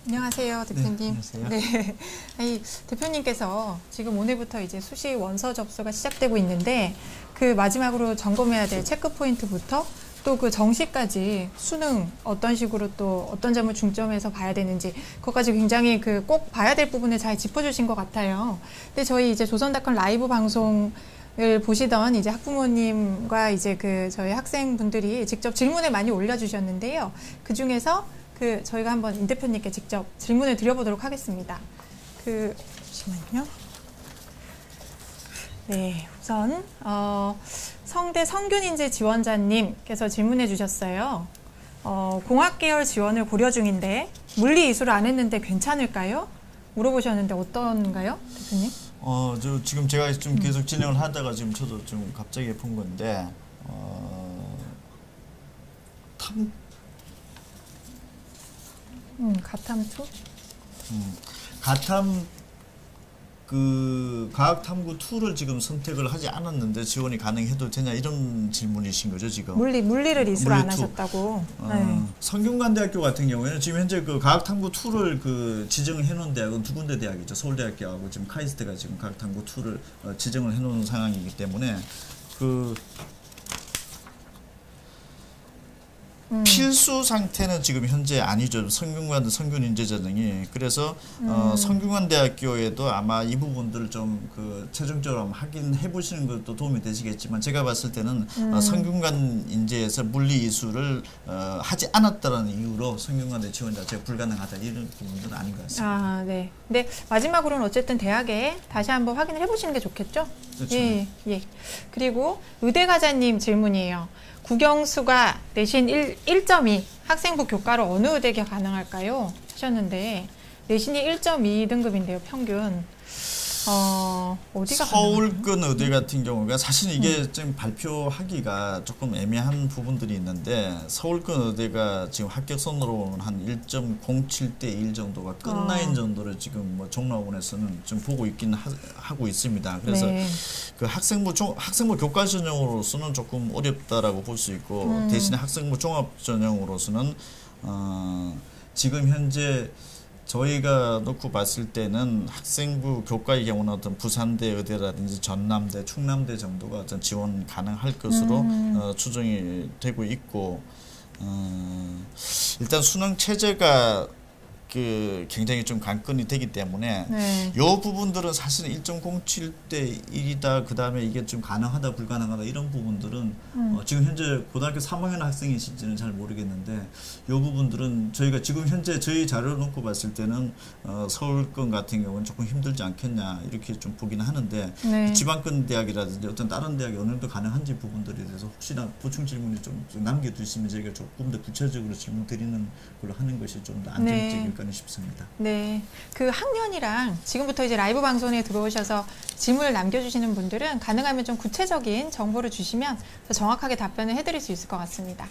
안녕하세요, 대표님. 네, 안녕하세요. 네. 아니, 대표님께서 지금 오늘부터 이제 수시 원서 접수가 시작되고 있는데 그 마지막으로 점검해야 될 체크 포인트부터 또 그 정시까지 수능 어떤 식으로 또 어떤 점을 중점해서 봐야 되는지 그것까지 굉장히 그 꼭 봐야 될 부분을 잘 짚어주신 것 같아요. 근데 저희 이제 조선닷컴 라이브 방송을 보시던 이제 학부모님과 이제 그 저희 학생분들이 직접 질문을 많이 올려주셨는데요. 그 중에서 그 저희가 한번 임 대표님께 직접 질문을 드려보도록 하겠습니다. 잠시만요. 네, 우선 성대 성균인재 지원자님께서 질문해 주셨어요. 공학계열 지원을 고려 중인데 물리 이수를 안 했는데 괜찮을까요? 물어보셨는데 어떤가요, 대표님? 지금 제가 좀 계속 진행을 하다가 지금 저도 좀 갑자기 본 건데 가탐2? 가탐 과학탐구 2를 지금 선택을 하지 않았는데 지원이 가능해도 되냐 이런 질문이신 거죠 지금? 물리를 이수를 안 하셨다고. 네. 성균관대학교 같은 경우에는 지금 현재 그 과학탐구 2를 그 지정해 놓은 대학은 두 군데 대학이죠. 서울대학교하고 지금 카이스트가 지금 과학탐구 2를 지정을 해 놓은 상황이기 때문에 필수 상태는 지금 현재 아니죠. 성균관, 성균인재전형이. 그래서 성균관대학교에도 아마 이 부분들을 좀 최종적으로 확인해 보시는 것도 도움이 되시겠지만 제가 봤을 때는 성균관인재에서 물리 이수를 하지 않았다는 이유로 성균관대 지원 자체가 불가능하다 이런 부분들은 아닌 것 같습니다. 아, 네. 근데 마지막으로는 어쨌든 대학에 다시 한번 확인을 해보시는 게 좋겠죠? 그렇죠. 예, 예. 그리고 의대가자님 질문이에요. 국영수가 내신 1.2 학생부 교과로 어느 의대가 가능할까요? 하셨는데 내신이 1.2등급인데요, 평균. 어디가 서울권 의대 같은 경우가 사실 이게 좀 발표하기가 조금 애매한 부분들이 있는데 서울권 의대가 지금 합격선으로는 한 1.07대 1 정도가 끝라인 정도를 지금 뭐 종로학원에서는 좀 보고 있긴 하고 있습니다. 그래서 네. 그 학생부 교과 전형으로서는 조금 어렵다라고 볼 수 있고 대신에 학생부 종합 전형으로서는 지금 현재 저희가 놓고 봤을 때는 학생부 교과의 경우는 어떤 부산대 의대라든지 전남대, 충남대 정도가 어떤 지원 가능할 것으로 추정이 되고 있고 일단 수능 체제가 굉장히 좀 관건이 되기 때문에 네. 이 부분들은 사실 1.07대 1이다 그 다음에 이게 좀 가능하다 불가능하다 이런 부분들은 지금 현재 고등학교 3학년 학생이실지는 잘 모르겠는데 이 부분들은 저희가 지금 현재 저희 자료를 놓고 봤을 때는 서울권 같은 경우는 조금 힘들지 않겠냐 이렇게 좀 보기는 하는데 네. 지방권 대학이라든지 어떤 다른 대학이 어느 정도 가능한지 부분들에 대해서 혹시나 보충 질문이 좀 남겨두시면 저희가 조금 더 구체적으로 질문 드리는 걸로 하는 것이 좀 더 안정적일까 싶습니다. 네, 그 학년이랑 지금부터 이제 라이브 방송에 들어오셔서 질문을 남겨주시는 분들은 가능하면 좀 구체적인 정보를 주시면 더 정확하게 답변을 해드릴 수 있을 것 같습니다.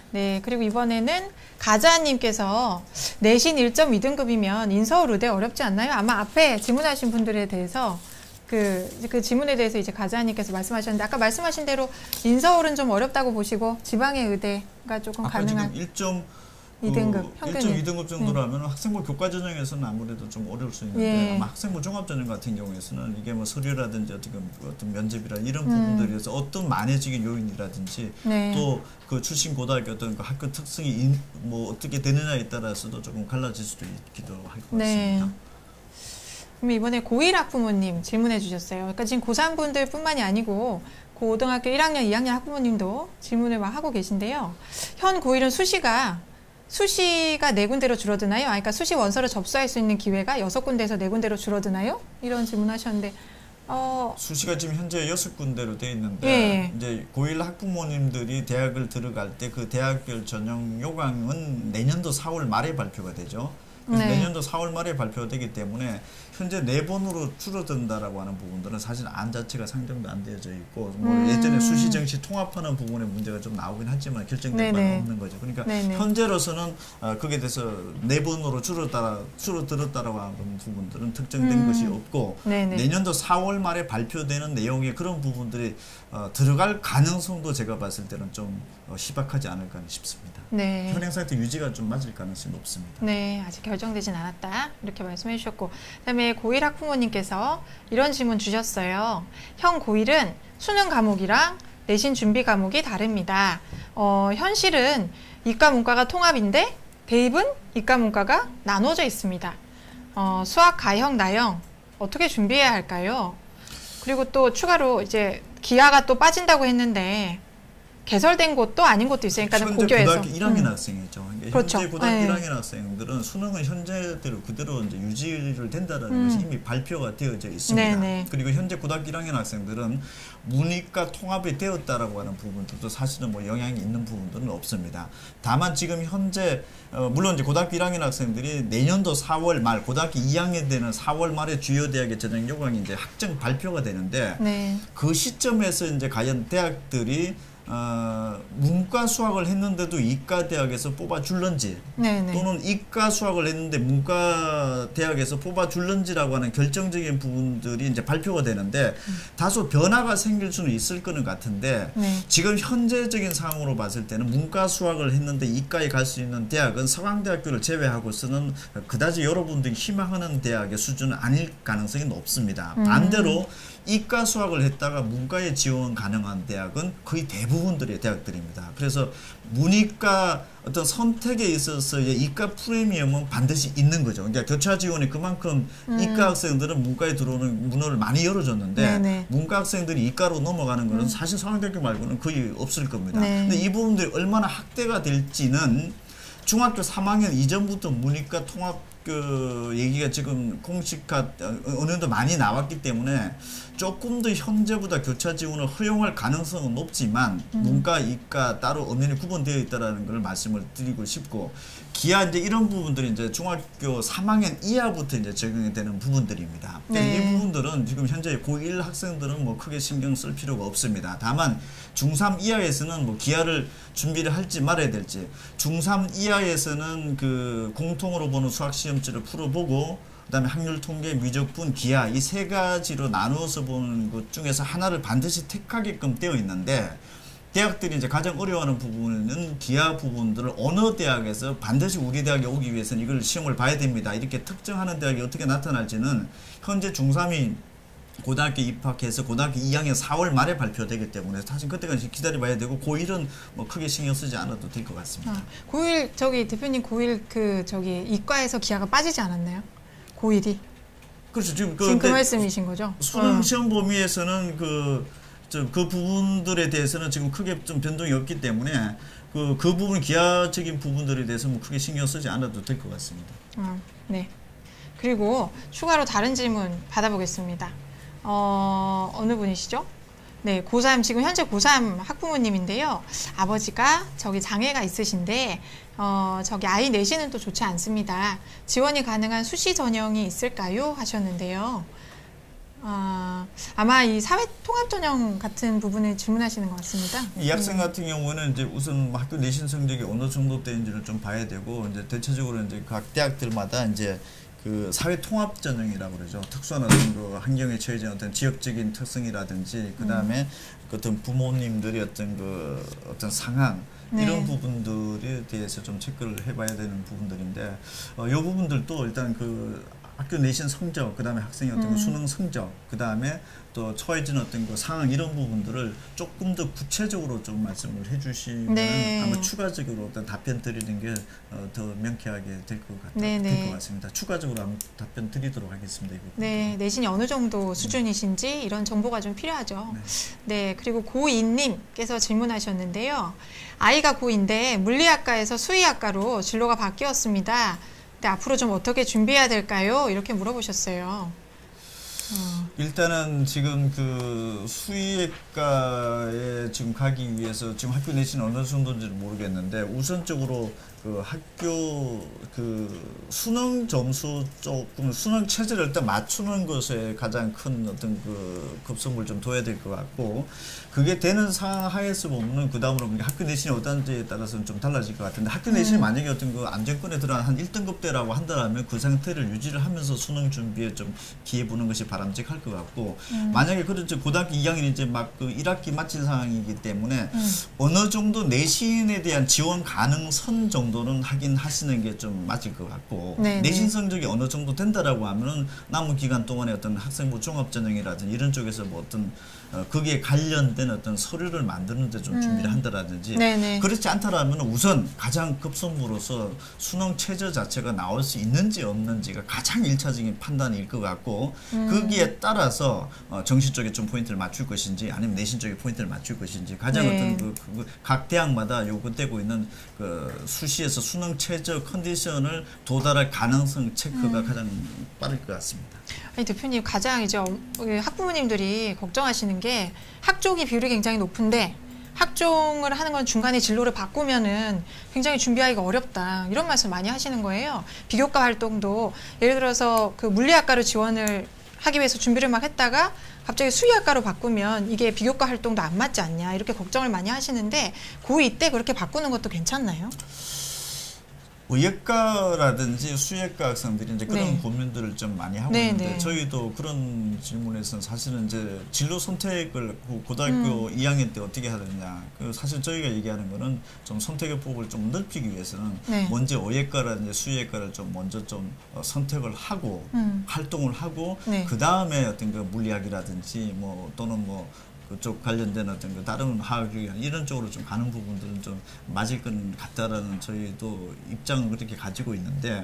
네, 그리고 이번에는 가자님께서 내신 1.2등급이면 인서울 의대 어렵지 않나요? 아마 앞에 질문하신 분들에 대해서 그 질문에 대해서 이제 가자님께서 말씀하셨는데 아까 말씀하신 대로 인서울은 좀 어렵다고 보시고 지방의 의대가 조금 가능한. 지금 2등급, 평균이. 1.2등급 정도라면 학생부 교과 전형에서는 아무래도 좀 어려울 수 있는데 아마 학생부 종합 전형 같은 경우에서는 이게 뭐 서류라든지 어떤 면접이라 이런 부분들에서 어떤 만해지긴 요인이라든지 또 그 출신 고등학교 어떤 그 학교 특성이 뭐 어떻게 되느냐에 따라서도 조금 갈라질 수도 있기도 할 것 같습니다. 그럼 이번에 고1 학부모님 질문해 주셨어요. 그러니까 지금 고3분들 뿐만이 아니고 고등학교 1학년, 2학년 학부모님도 질문을 막 하고 계신데요. 현 고1은 수시가 4군데로 줄어드나요? 그러니까 수시 원서를 접수할 수 있는 기회가 6군데에서 4군데로 줄어드나요? 이런 질문하셨는데 수시가 지금 현재 6군데로 되어 있는데 이제 고1 학부모님들이 대학을 들어갈 때 그 대학별 전형 요강은 내년도 4월 말에 발표가 되죠. 그래서 내년도 4월 말에 발표되기 때문에 현재 4번으로 줄어든다라고 하는 부분들은 사실 안 자체가 상정도 안 되어져 있고 뭐 예전에 수시 정시 통합하는 부분에 문제가 좀 나오긴 하지만 결정된 바는 없는 거죠. 그러니까 현재로서는 거기에 대해서 4번으로 줄어들었다라고 하는 부분들은 특정된 것이 없고 내년도 4월 말에 발표되는 내용의 그런 부분들이 들어갈 가능성도 제가 봤을 때는 좀 희박하지 않을까 싶습니다. 네. 현행 상태 유지가 좀 맞을 가능성이 높습니다. 네, 아직 결정되진 않았다 이렇게 말씀해 주셨고, 그다음에 고1 학부모님께서 이런 질문 주셨어요. 형 고1은 수능 과목이랑 내신 준비 과목이 다릅니다. 현실은 이과 문과가 통합인데 대입은 이과 문과가 나눠져 있습니다. 수학 가형 나형 어떻게 준비해야 할까요? 그리고 또 추가로 이제 기하가 또 빠진다고 했는데 개설된 곳도 아닌 곳도 있으니까 고교에서. 고등학교 1학년 학생이죠. 그렇죠. 현재 고등학교 1학년 학생들은 수능은 현재대로 그대로 이제 유지를 된다는 것이 이미 발표가 되어져 있습니다. 그리고 현재 고등학교 1학년 학생들은 문이과 통합이 되었다라고 하는 부분들도 사실은 뭐 영향이 있는 부분들은 없습니다. 다만 지금 현재 물론 이제 고등학교 1학년 학생들이 내년도 4월 말 고등학교 2학년 되는 4월 말에 주요 대학의 전형 요강이 이제 확정 발표가 되는데 그 시점에서 이제 과연 대학들이 문과 수학을 했는데도 이과 대학에서 뽑아줄런지 또는 이과 수학을 했는데 문과 대학에서 뽑아줄런지라고 하는 결정적인 부분들이 이제 발표가 되는데 다소 변화가 생길 수는 있을 거는 같은데 지금 현재적인 상황으로 봤을 때는 문과 수학을 했는데 이과에 갈 수 있는 대학은 서강대학교를 제외하고서는 그다지 여러분들이 희망하는 대학의 수준은 아닐 가능성이 높습니다. 반대로 이과 수학을 했다가 문과에 지원 가능한 대학은 거의 대부분들의 대학들입니다. 그래서 문이과 어떤 선택에 있어서의 이과 프리미엄은 반드시 있는 거죠. 그러니까 교차 지원이 그만큼 이과 학생들은 문과에 들어오는 문을 많이 열어줬는데 문과 학생들이 이과로 넘어가는 것은 사실 서강대학교 말고는 거의 없을 겁니다. 근데 이 부분들이 얼마나 확대가 될지는 중학교 3학년 이전부터 문이과 통합 얘기가 지금 공식화 어느 정도 많이 나왔기 때문에 조금 더 현재보다 교차 지원을 허용할 가능성은 높지만 문과, 이과 따로 엄연히 구분되어 있다는 걸 말씀을 드리고 싶고 기하 이제 이런 부분들이 이제 중학교 3학년 이하부터 이제 적용이 되는 부분들입니다. 이 부분들은 지금 현재 고1 학생들은 뭐 크게 신경 쓸 필요가 없습니다. 다만 중3 이하에서는 뭐 기하를 준비를 할지 말아야 될지 중3 이하에서는 그 공통으로 보는 수학 시험지를 풀어보고 그다음에 확률 통계, 미적분, 기하 이 3가지로 나누어서 보는 것 중에서 하나를 반드시 택하게끔 되어 있는데 대학들이 이제 가장 어려워하는 부분은 기하 부분들을 어느 대학에서 반드시 우리 대학에 오기 위해서는 이걸 시험을 봐야 됩니다. 이렇게 특정하는 대학이 어떻게 나타날지는 현재 중3이 고등학교 입학해서 고등학교 2학년 4월 말에 발표되기 때문에 사실 그때까지 기다려봐야 되고 고1은 뭐 크게 신경 쓰지 않아도 될 것 같습니다. 고1 대표님 고1 이과에서 기하가 빠지지 않았나요? 고1이. 그렇죠. 지금 그 말씀이신 거죠? 수능 시험 범위에서는 그 부분들에 대해서는 지금 크게 좀 변동이 없기 때문에 그 부분 기하적인 부분들에 대해서 뭐 크게 신경 쓰지 않아도 될 것 같습니다. 네. 그리고 추가로 다른 질문 받아보겠습니다. 어느 분이시죠? 네, 고3 지금 현재 고3 학부모님인데요. 아버지가 장애가 있으신데 아이 내신은 또 좋지 않습니다. 지원이 가능한 수시 전형이 있을까요? 하셨는데요. 아마 이 사회통합전형 같은 부분을 질문하시는 것 같습니다. 이 학생 같은 경우는 이제 우선 학교 내신 성적이 어느 정도 되는지를 좀 봐야 되고 이제 대체적으로 이제 각 대학들마다 이제 그 사회통합전형이라고 그러죠. 특수한 어떤 그 환경에 처해진 어떤 지역적인 특성이라든지 그 다음에 어떤 부모님들이 어떤 상황 이런 부분들에 대해서 좀 체크를 해봐야 되는 부분들인데 이 부분들도 일단 그 학교 내신 성적, 그 다음에 학생의 어떤 그 수능 성적, 그 다음에 또 처해진 어떤 그 상황 이런 부분들을 조금 더 구체적으로 좀 말씀을 해주시면 아마 추가적으로 어떤 답변 드리는 게 더 명쾌하게 될 것 같습니다. 추가적으로 한번 답변 드리도록 하겠습니다. 네, 내신이 어느 정도 수준이신지 이런 정보가 좀 필요하죠. 네, 그리고 고2님께서 질문하셨는데요. 아이가 고2인데 물리학과에서 수의학과로 진로가 바뀌었습니다. 근데 앞으로 좀 어떻게 준비해야 될까요? 이렇게 물어보셨어요. 일단은 지금 그 수의학과에 지금 가기 위해서 지금 학교 내신 어느 정도인지 모르겠는데 우선적으로 그 학교 그 수능 점수 조금 수능 체제를 일단 맞추는 것에 가장 큰 어떤 그 급선무를 좀 둬야 될 것 같고, 그게 되는 상황 하에서 보면은 그 다음으로 학교 내신이 어떤지에 따라서는 좀 달라질 것 같은데, 학교 내신이 만약에 어떤 그 안정권에 들어간 한 1등급대라고 한다면 그 상태를 유지를 하면서 수능 준비에 좀 기회 보는 것이 바람직할 것 같고, 만약에 그렇죠 고등학교 2학년 이제 막 그 1학기 마칠 상황이기 때문에 어느 정도 내신에 대한 지원 가능성 정도는 하긴 하시는 게 좀 맞을 것 같고, 네, 내신 성적이 어느 정도 된다라고 하면은 남은 기간 동안에 어떤 학생부 종합전형이라든지 이런 쪽에서 뭐 어떤 거기에 관련된 어떤 서류를 만드는데 좀 준비를 한다라든지, 네네. 그렇지 않다라면 우선 가장 급선무로서 수능 최저 자체가 나올 수 있는지 없는지가 가장 1차적인 판단일 것 같고, 거기에 따라서 정시 쪽에 좀 포인트를 맞출 것인지 아니면 내신 쪽에 포인트를 맞출 것인지, 가장 네. 어떤 각 대학마다 요구되고 있는 그 수시에서 수능 최저 컨디션을 도달할 가능성 체크가 가장 빠를 것 같습니다. 아니, 대표님, 가장 이제 학부모님들이 걱정하시는 게 학종이 비율이 굉장히 높은데 학종을 하는 건 중간에 진로를 바꾸면은 굉장히 준비하기가 어렵다, 이런 말씀 많이 하시는 거예요. 비교과 활동도 예를 들어서 그 물리학과로 지원을 하기 위해서 준비를 막 했다가 갑자기 수의학과로 바꾸면 이게 비교과 활동도 안 맞지 않냐, 이렇게 걱정을 많이 하시는데 고2 때 그렇게 바꾸는 것도 괜찮나요? 의예과라든지 수의과 학생들이 이제 그런 네. 고민들을 좀 많이 하고 네, 있는데, 네. 저희도 그런 질문에서는 사실은 이제 진로 선택을 고등학교 2학년 때 어떻게 해야 되느냐, 그 사실 저희가 얘기하는 거는 좀 선택의 폭을 좀 넓히기 위해서는 네. 먼저 의예과라든지 수의과를 좀 먼저 좀 선택을 하고 활동을 하고, 네. 그 다음에 어떤 그 물리학이라든지 뭐 또는 뭐 그쪽 관련된 어떤 그 다른 화학이 이런 쪽으로 좀 가는 부분들은 좀 맞을 것 같다라는 저희도 입장을 그렇게 가지고 있는데,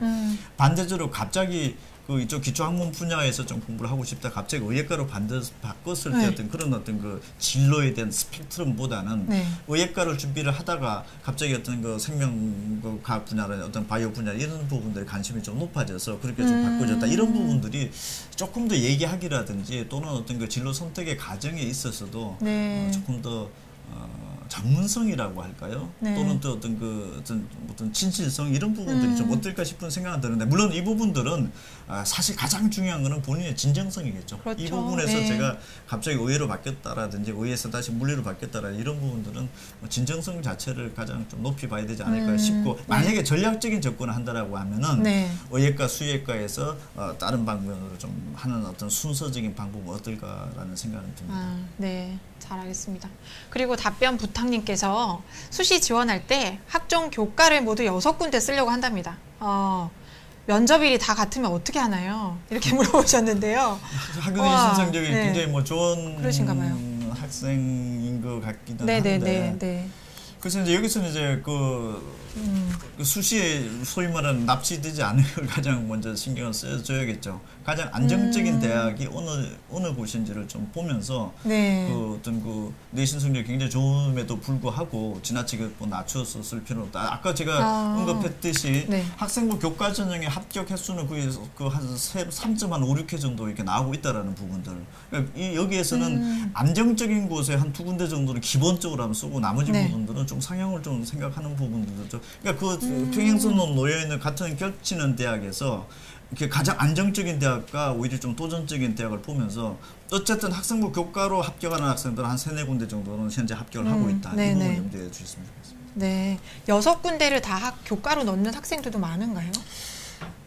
반대적으로 갑자기 그 이쪽 기초학문 분야에서 좀 공부를 하고 싶다, 갑자기 의예과로 바꿨을 때 네. 어떤 그런 어떤 그 진로에 대한 스펙트럼보다는 네. 의예과를 준비를 하다가 갑자기 어떤 그 생명과학 분야나 어떤 바이오 분야 이런 부분들에 관심이 좀 높아져서 그렇게 좀 바꿔졌다, 이런 부분들이 조금 더 얘기하기라든지 또는 어떤 그 진로 선택의 과정에 있어서도 네. 조금 더 전문성이라고 할까요? 네. 또는 또 어떤 그 어떤 진실성 이런 부분들이 좀 어떨까 싶은 생각은 드는데, 물론 이 부분들은 사실 가장 중요한 거는 본인의 진정성이겠죠. 그렇죠. 이 부분에서 네. 제가 갑자기 의예로 바뀌었다라든지 의예에서 다시 물리로 바뀌었다라든지 이런 부분들은 진정성 자체를 가장 좀 높이 봐야 되지 않을까 싶고, 만약에 전략적인 접근을 한다라고 하면은 네. 의예과 수의과에서 다른 방면으로 좀 하는 어떤 순서적인 방법은 어떨까라는 생각은 듭니다. 아, 네. 잘 알겠습니다. 그리고 답변 부탁님께서 수시 지원할 때 학종 교과를 모두 6군데 쓰려고 한답니다. 면접일이 다 같으면 어떻게 하나요? 이렇게 물어보셨는데요. 학교 와, 내신 성적이 네. 굉장히 뭐 좋은 그러신가 봐요. 학생인 것 같기는 네네네. 한데, 네. 그래서 이제 여기서는 이제 그 수시에 소위 말하는 납치되지 않을 걸 가장 먼저 신경을 써줘야겠죠. 가장 안정적인 대학이 어느 곳인지를 좀 보면서 네. 그 어떤 그 내신 성적이 굉장히 좋음에도 불구하고 지나치게 뭐 낮춰서 쓸 필요는 없다. 아까 제가 언급했듯이 네. 학생부 교과 전형의 합격 횟수는 그한 3.5, 6회 정도 이렇게 나오고 있다라는 부분들. 그러니까 여기에서는 안정적인 곳에 한 2군데 정도는 기본적으로 하면 쓰고, 나머지 네. 부분들은 좀 상향을 좀 생각하는 부분들도 좀. 그러니까 그 평행선으로 놓여 있는 같은 겹치는 대학에서 이렇게 가장 안정적인 대학과 오히려 좀 도전적인 대학을 보면서, 어쨌든 학생부 교과로 합격하는 학생들은 한 3-4군데 정도는 현재 합격을 하고 있다. 이 네네. 부분을 염두에 주셨으면 좋겠습니다. 네. 6군데를 다 교과로 넣는 학생들도 많은가요?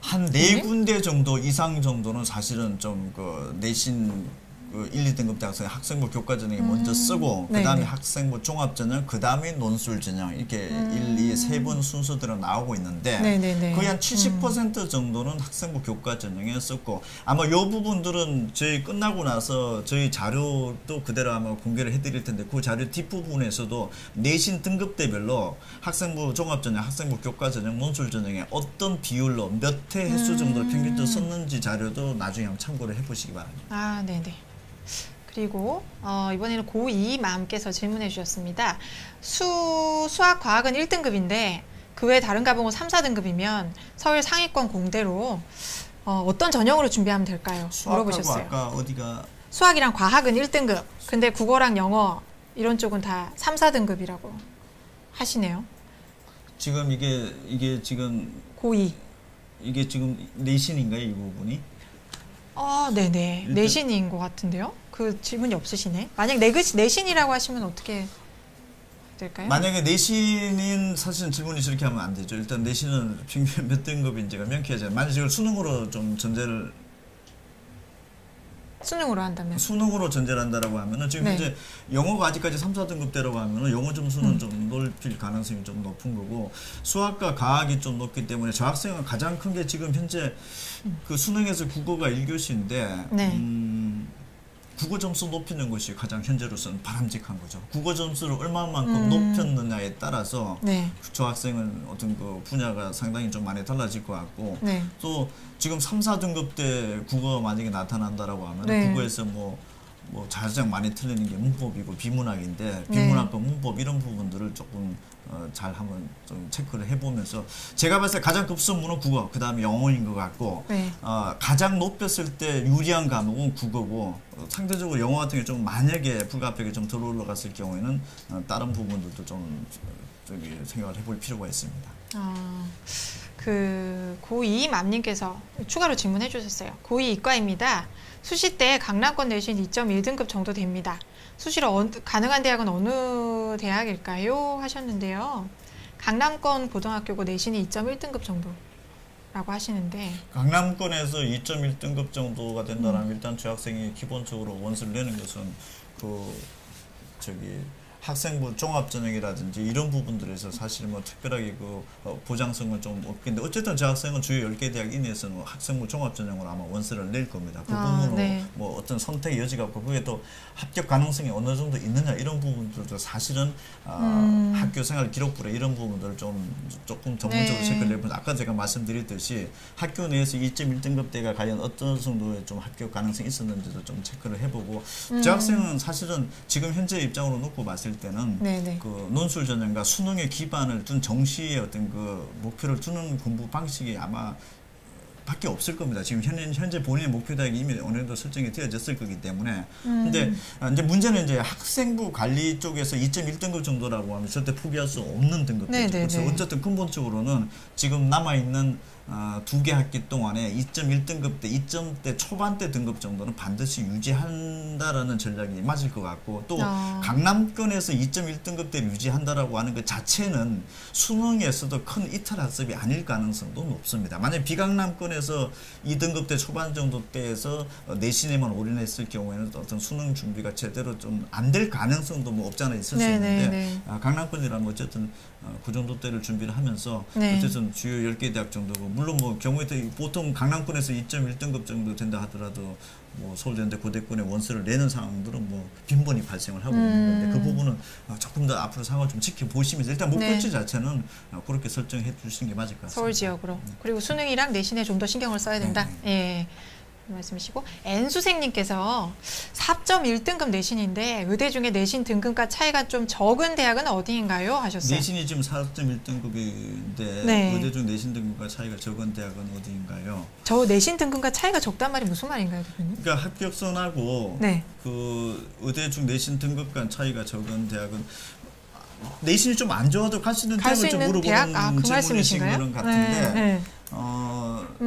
한 4군데 정도 이상 정도는 사실은 좀 그 내신 그 1, 2등급 대학생 학생부 교과 전형에 먼저 쓰고, 그 다음에 네네. 학생부 종합 전형, 그 다음에 논술 전형, 이렇게 1, 2, 3번 순서대로 나오고 있는데, 네네네. 거의 한 70% 정도는 학생부 교과 전형에 썼고, 아마 요 부분들은 저희 끝나고 나서 저희 자료도 그대로 아마 공개를 해드릴 텐데, 그 자료 뒷부분에서도 내신 등급대별로 학생부 종합 전형, 학생부 교과 전형, 논술 전형에 어떤 비율로 몇 회 횟수 정도를 평균적으로 썼는지 자료도 나중에 한번 참고를 해보시기 바랍니다. 아, 네네. 그리고 이번에는 고2맘께서 질문해 주셨습니다. 수학, 과학은 1등급인데 그 외 다른 과목은 3, 4등급이면 서울 상위권 공대로 어떤 전형으로 준비하면 될까요? 수학하고 물어보셨어요. 아까 어디가 수학이랑 과학은 1등급, 근데 국어랑 영어 이런 쪽은 다 3, 4등급이라고 하시네요. 지금 이게 지금 고2. 이게 지금 내신인가요, 이 부분이? 아, 네네. 일단- 내신인 것 같은데요? 그 질문이 없으시네. 만약 내신이라고 하시면 어떻게 될까요? 만약에 내신인 사실은 질문이 저렇게 하면 안 되죠. 일단 내신은 평균 몇 등급인지가 명쾌하잖아요. 만약 이걸 수능으로 좀 전제를 수능으로 한다면. 수능으로 전제를 한다라고 하면은 지금 네. 현재 영어가 아직까지 3, 4등급대라고 하면은 영어 점수는 좀 높일 가능성이 좀 높은 거고 수학과 과학이 좀 높기 때문에 저 학생은 가장 큰 게 지금 현재 그 수능에서 국어가 1교시인데 네. 국어 점수 높이는 것이 가장 현재로서는 바람직한 거죠. 국어 점수를 얼마만큼 높였느냐에 따라서 네. 저 학생은 어떤 그 분야가 상당히 좀 많이 달라질 것 같고 네. 또 지금 3, 4등급 때 국어 만약에 나타난다라고 하면 네. 국어에서 뭐 가장 많이 틀리는 게 문법이고 비문학인데 네. 비문학과 문법 이런 부분들을 조금 잘 한번 좀 체크를 해보면서 제가 봤을 때 가장 급선무는 국어 그 다음에 영어인 것 같고 네. 가장 높였을 때 유리한 과목은 국어고 상대적으로 영어 같은 게 좀 만약에 불가피하게 좀 덜 올라갔을 경우에는 다른 부분들도 좀 저기 생각을 해볼 필요가 있습니다. 그 고2 맘님께서 추가로 질문해 주셨어요. 고2 이과입니다. 수시 때 강남권 내신 2.1등급 정도 됩니다. 수시로 가능한 대학은 어느 대학일까요? 하셨는데요. 강남권 고등학교고 내신이 2.1등급 정도라고 하시는데 강남권에서 2.1등급 정도가 된다면 일단 저 학생이 기본적으로 원서를 내는 것은 학생부 종합전형이라든지 이런 부분들에서 사실 뭐 특별하게 보장성은 좀 없겠는데 어쨌든 저 학생은 주요 10개 대학 이내에서는 학생부 종합전형으로 아마 원서를 낼 겁니다. 그 부분으로 네. 뭐 어떤 선택의 여지가 없고 그게 또 합격 가능성이 어느 정도 있느냐 이런 부분들도 사실은 학교 생활 기록부에 이런 부분들을 조금 전문적으로 네. 체크를 해보면 아까 제가 말씀드렸듯이 학교 내에서 2.1등급대가 과연 어떤 정도의 좀 합격 가능성이 있었는지도 좀 체크를 해보고 저 학생은 사실은 지금 현재 입장으로 놓고 봤을 때는 네네. 그 논술 전형과 수능에 기반을 둔 정시의 어떤 그 목표를 두는 공부 방식이 아마 밖에 없을 겁니다. 지금 현재 본인의 목표 대학이 이미 어느 정도 설정이 되어졌을 거기 때문에. 근데 이제 문제는 이제 학생부 관리 쪽에서 2.1등급 정도라고 하면 절대 포기할 수 없는 등급이죠. 그래서 어쨌든 근본적으로는 지금 남아있는 2개 학기 동안에 2.1등급 때, 2점대 초반대 등급 정도는 반드시 유지한다라는 전략이 맞을 것 같고 또 강남권에서 2.1등급 대 유지한다라고 하는 것 자체는 수능에서도 큰 이탈 학습이 아닐 가능성도 높습니다. 만약 비강남권에서 2등급 대 초반 정도 때에서 내신에만 올인했을 경우에는 어떤 수능 준비가 제대로 좀 안 될 가능성도 뭐 없지 않아 있을 수 있는데 강남권이라면 어쨌든 그 정도 때를 준비를 하면서 어쨌든 주요 10개 대학 정도고 물론 뭐 경우에 따라 보통 강남권에서 2.1등급 정도 된다 하더라도 뭐 서울대인대 고대권에 원서를 내는 상황들은 뭐 빈번히 발생을 하고 있는 건데 그 부분은 조금 더 앞으로 상황을 좀 지켜보시면서 일단 목표치 자체는 그렇게 설정해 주시는 게 맞을 것 같습니다. 서울 지역으로. 그리고 수능이랑 내신에 좀 더 신경을 써야 된다. 예. 말씀이시고 N수생님께서 4.1등급 내신인데 의대 중에 내신 등급과 차이가 좀 적은 대학은 어디인가요? 하셨어요. 내신이 지금 4.1등급인데 의대 중 내신 등급과 차이가 적은 대학은 어디인가요? 저 내신 등급과 차이가 적단 말이 무슨 말인가요, 대표님? 그러니까 합격선하고 그 의대 중 내신 등급 간 차이가 적은 대학은 내신이 좀 안 좋아도 갈 수 있는 대학을 좀 물어보는 그 질문이신 거는 같은데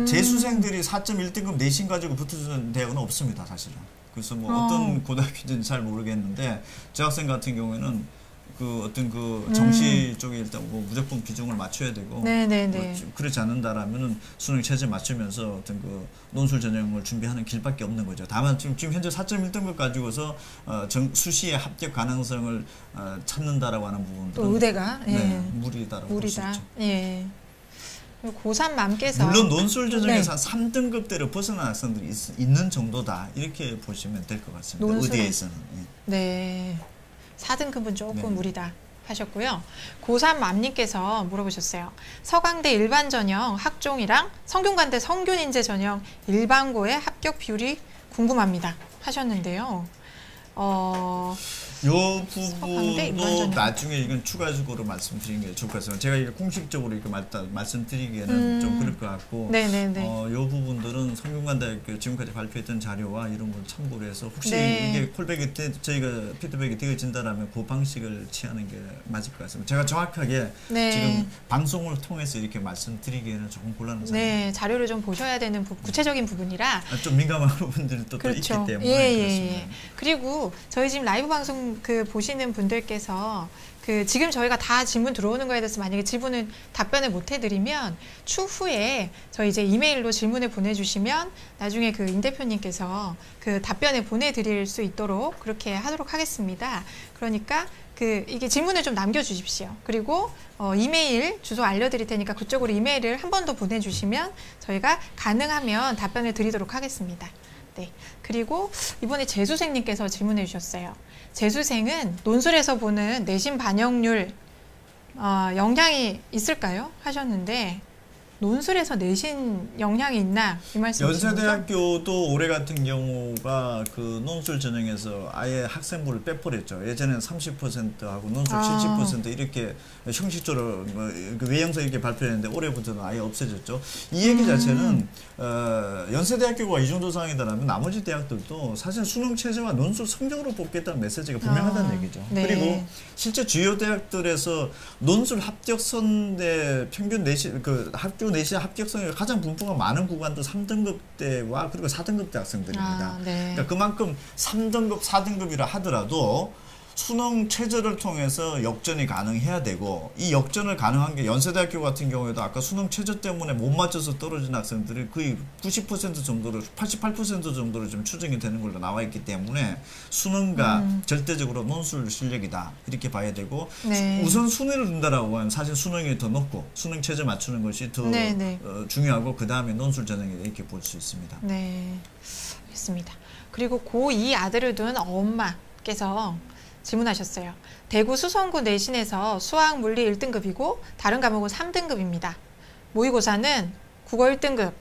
재수생들이 4.1등급 내신 가지고 붙어주는 대학은 없습니다, 사실은. 그래서 뭐 어떤 고등학교인지 잘 모르겠는데 저 학생 같은 경우에는 그 어떤 그 정시 쪽에 일단 뭐 무조건 비중을 맞춰야 되고 뭐 그렇지 않는다라면은 수능 체제 맞추면서 어떤 그 논술 전형을 준비하는 길밖에 없는 거죠. 다만 지금 현재 4.1등급 가지고서 수시의 합격 가능성을 찾는다라고 하는 부분들은 또 의대가 무리다라고 볼 수 있죠. 예. 고3 맘께서 물론 논술 전형에서 한 3등급대로 벗어난 학생들이 있는 정도다 이렇게 보시면 될 것 같습니다. 의대에서는. 네. 4등급은 조금 무리다 하셨고요. 고3 맘님께서 물어보셨어요. 서강대 일반 전형 학종이랑 성균관대 성균인재 전형 일반고의 합격 비율이 궁금합니다 하셨는데요. 요 서강대 부분도 일반전형. 나중에 이건 추가적으로 말씀드리는 게 좋을 것 같습니다. 제가 이거 공식적으로 이렇게 말씀드리기에는 좀 그럴 것 같고, 네네네. 요 부분들은 성균관대학교 지금까지 발표했던 자료와 이런 걸 참고로 해서 혹시 네. 이게 콜백이 저희가 피드백이 되어진다라면 그 방식을 취하는 게 맞을 것 같습니다. 제가 정확하게 네. 지금 방송을 통해서 이렇게 말씀드리기에는 조금 곤란한 상황입니다. 네, 자료를 좀 보셔야 되는 구체적인 부분이라. 좀 민감한 부분들이 또 그렇죠. 있기 때문에 예, 그렇습니다. 예. 그리고 저희 지금 라이브 방송 보시는 분들께서 지금 저희가 다 질문 들어오는 거에 대해서 만약에 답변을 못 해드리면 추후에 저희 이제 이메일로 질문을 보내주시면 나중에 임 대표님께서 답변을 보내드릴 수 있도록 그렇게 하도록 하겠습니다. 그러니까 이게 질문을 좀 남겨주십시오. 그리고 이메일 주소 알려드릴 테니까 그쪽으로 이메일을 한 번 더 보내주시면 저희가 가능하면 답변을 드리도록 하겠습니다. 네. 그리고 이번에 재수생님께서 질문해 주셨어요. 재수생은 논술에서 보는 내신 반영률 영향이 있을까요? 하셨는데 논술에서 내신 영향이 있나? 이 말씀이신 거죠? 연세대학교도 올해 같은 경우가 논술 전형에서 아예 학생부를 빼버렸죠. 예전에는 30%하고 논술 70% 이렇게 형식적으로 외형서 이렇게 발표했는데 올해부터는 아예 없어졌죠. 이 얘기 자체는 연세대학교가 이 정도 상황이다라면 나머지 대학들도 사실 수능 체제와 논술 성적으로 뽑겠다는 메시지가 분명하다는 얘기죠. 네. 그리고 실제 주요 대학들에서 논술 합격선대 평균 내신 학교 내신 합격성이 가장 분포가 많은 구간도 3등급대와 그리고 4등급대 학생들입니다. 네. 그러니까 그만큼 3등급, 4등급이라 하더라도 수능 최저를 통해서 역전이 가능해야 되고, 이 역전을 가능한 게 연세대학교 같은 경우에도 아까 수능 최저 때문에 못 맞춰서 떨어진 학생들이 거의 90% 정도로 88% 정도로 좀 추정이 되는 걸로 나와 있기 때문에 수능과 절대적으로 논술 실력이다 이렇게 봐야 되고, 네. 우선 순위를 둔다라고 하면 사실 수능이 더 높고 수능 최저 맞추는 것이 더 네. 중요하고 그 다음에 논술 전형이 이렇게 볼 수 있습니다. 네, 알겠습니다. 그리고 고2 아들을 둔 엄마께서 질문하셨어요. 대구 수성구 내신에서 수학, 물리 1등급이고 다른 과목은 3등급입니다. 모의고사는 국어 1등급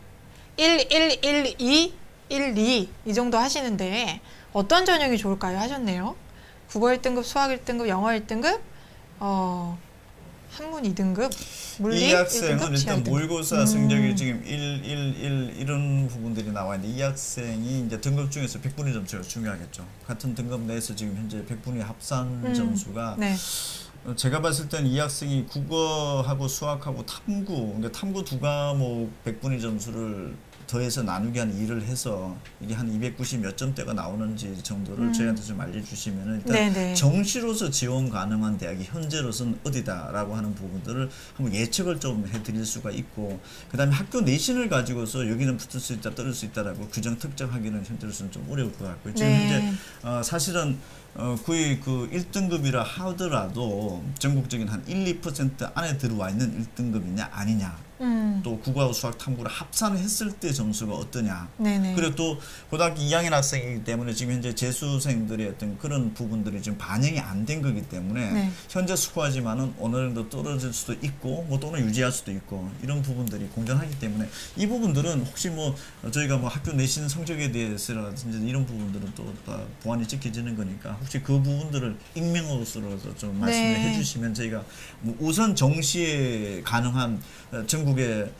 1, 1, 1, 2, 1, 2 이 정도 하시는데 어떤 전형이 좋을까요? 하셨네요. 국어 1등급, 수학 1등급, 영어 1등급, 한문 2등급, 물리 이 학생은 1등급, 일단 1등급. 모의고사 성적이 지금 1, 1, 1 이런 부분들이 나와 있는데, 이 학생이 이제 등급 중에서 100분위 점수가 중요하겠죠. 같은 등급 내에서 지금 현재 100분위 합산 점수가 네. 제가 봤을 때는 이 학생이 국어하고 수학하고 탐구, 그러니까 탐구 두 과목 100분위 점수를 더해서 나누기 한 2를 해서 이게 한 290 몇 점대가 나오는지 정도를 저희한테 좀 알려주시면 일단 네네. 정시로서 지원 가능한 대학이 현재로서는 어디다라고 하는 부분들을 한번 예측을 좀 해드릴 수가 있고, 그 다음에 학교 내신을 가지고서 여기는 붙을 수 있다 떨어질 수 있다라고 규정 특정하기는 현재로서는 좀 어려울 것 같고요. 지금 네. 현재 사실은 거의 1등급이라 하더라도 전국적인 한 1, 2% 안에 들어와 있는 1등급이냐 아니냐, 또 국어하고 수학 탐구를 합산했을 때 점수가 어떠냐. 네네. 그리고 또 고등학교 2학년 학생이기 때문에 지금 현재 재수생들의 어떤 그런 부분들이 지금 반영이 안 된 거기 때문에 네. 현재 스코어지만은 어느 정도 떨어질 수도 있고 또는 유지할 수도 있고 이런 부분들이 공존하기 때문에 이 부분들은 혹시 저희가 학교 내신 성적에 대해서라든지 이런 부분들은 또 다 보완이 지켜지는 거니까 혹시 그 부분들을 익명으로서 좀 말씀을 네. 해주시면 저희가 우선 정시에 가능한 전국의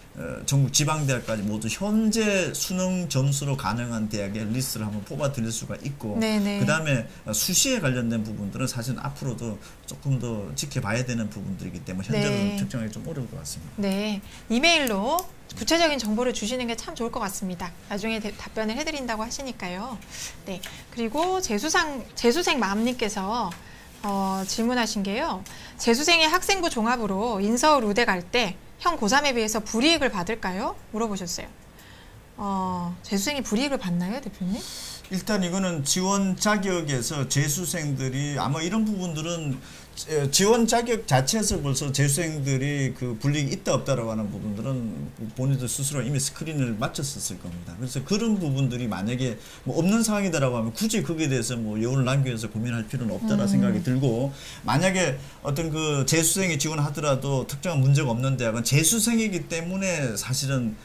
전국 지방대학까지 모두 현재 수능 점수로 가능한 대학의 리스트를 한번 뽑아 드릴 수가 있고, 네네. 그 다음에 수시에 관련된 부분들은 사실 앞으로도 조금 더 지켜봐야 되는 부분들이기 때문에 현재로는 네. 특정하기 좀 어려울 것 같습니다. 네, 이메일로 구체적인 정보를 주시는 게 참 좋을 것 같습니다. 나중에 답변을 해드린다고 하시니까요. 네, 그리고 재수생 마음님께서 질문하신 게요. 재수생이 학생부 종합으로 인서울 의대 갈 때 형 고3에 비해서 불이익을 받을까요? 물어보셨어요. 재수생이 불이익을 받나요, 대표님? 일단 이거는 지원 자격에서 재수생들이 아마 이런 부분들은 지원 자격 자체에서 벌써 재수생들이 그 불이익이 있다 없다라고 하는 부분들은 본인들 스스로 이미 스크린을 마쳤었을 겁니다. 그래서 그런 부분들이 만약에 뭐 없는 상황이다라고 하면 굳이 거기에 대해서 뭐 여운을 남기면서 고민할 필요는 없다라 생각이 들고, 만약에 어떤 그 재수생이 지원하더라도 특정한 문제가 없는 대학은 재수생이기 때문에 사실은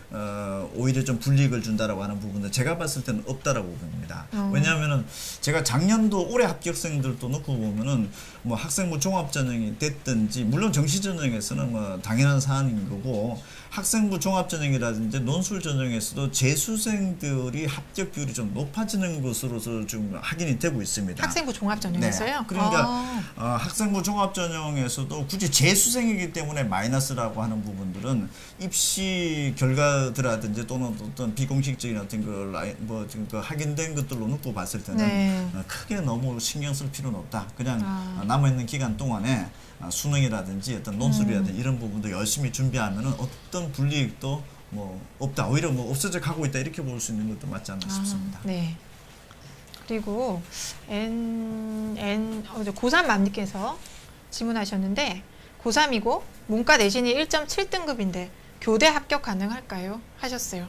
오히려 좀 불이익을 준다라고 하는 부분은 제가 봤을 때는 없다라고 봅니다. 왜냐하면은 제가 작년도 올해 합격생들도 놓고 보면은 뭐 학생부 종합전형이 됐든지, 물론 정시전형에서는 뭐 당연한 사안인 거고, 학생부 종합전형이라든지 논술전형에서도 재수생들이 합격 비율이 좀 높아지는 것으로서 좀 확인이 되고 있습니다. 학생부 종합전형에서요? 네. 그러니까 학생부 종합전형에서도 굳이 재수생이기 때문에 마이너스라고 하는 부분들은 입시 결과들이라든지 또는 어떤 비공식적인 어떤 그 확인된 것들로 놓고 봤을 때는 네. 크게 너무 신경 쓸 필요는 없다. 그냥 남아있는 기간 동안에 수능이라든지 어떤 논술이라든지 이런 부분도 열심히 준비하면은 어떤 불이익도 뭐 없다. 오히려 뭐 없어져 가고 있다. 이렇게 볼 수 있는 것도 맞지 않나 싶습니다. 네. 그리고 고3맘님께서 질문하셨는데, 고3이고 문과 내신이 1.7등급인데 교대 합격 가능할까요? 하셨어요.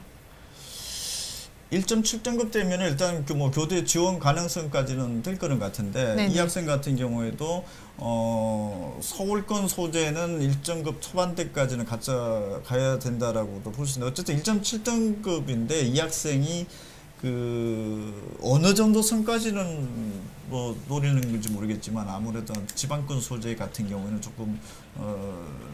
1.7등급 되면 일단 그 뭐 교대 지원 가능성까지는 될 거는 같은데, 네네. 이 학생 같은 경우에도 서울권 소재는 1등급 초반대까지는 가야 된다라고도 볼 수 있는데, 어쨌든 1.7등급인데 이 학생이 그 어느 정도 선까지는 뭐 노리는 건지 모르겠지만 아무래도 지방권 소재 같은 경우에는 조금